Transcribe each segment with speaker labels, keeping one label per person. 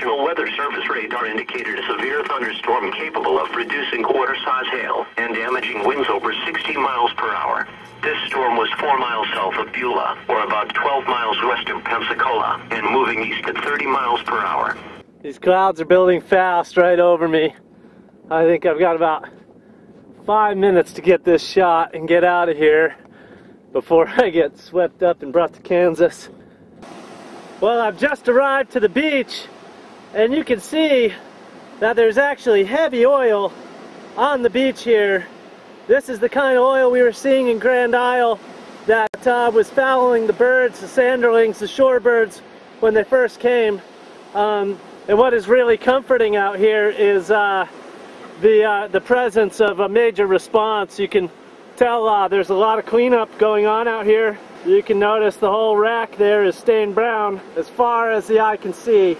Speaker 1: National Weather Service radar indicated a severe thunderstorm capable of producing quarter-size hail and damaging winds over 60 miles per hour. This storm was 4 miles south of Beulah, or about 12 miles west of Pensacola, and moving east at 30 miles per hour.
Speaker 2: These clouds are building fast right over me. I think I've got about 5 minutes to get this shot and get out of here before I get swept up and brought to Kansas. Well, I've just arrived to the beach, and you can see that there's actually heavy oil on the beach here. This is the kind of oil we were seeing in Grand Isle that was fouling the birds, the sanderlings, the shorebirds when they first came. And what is really comforting out here is the presence of a major response. You can tell there's a lot of cleanup going on out here. You can notice the whole wreck there is stained brown. As far as the eye can see,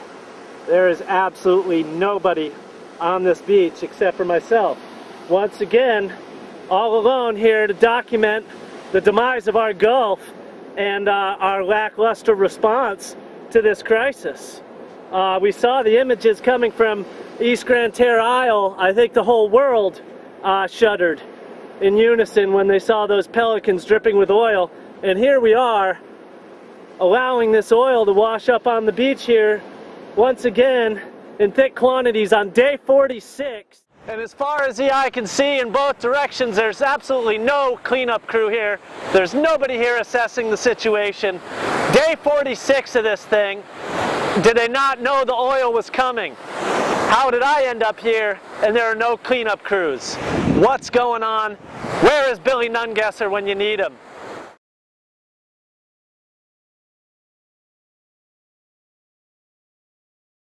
Speaker 2: there is absolutely nobody on this beach except for myself. Once again, all alone here to document the demise of our Gulf and our lackluster response to this crisis. We saw the images coming from East Grand Terre Isle. I think the whole world shuddered in unison when they saw those pelicans dripping with oil. And here we are, allowing this oil to wash up on the beach here once again in thick quantities on day 46. And as far as the eye can see in both directions, there's absolutely no cleanup crew here. There's nobody here assessing the situation. Day 46 of this thing. Did they not know the oil was coming? How did I end up here and there are no cleanup crews? What's going on? Where is Billy Nungesser when you need him?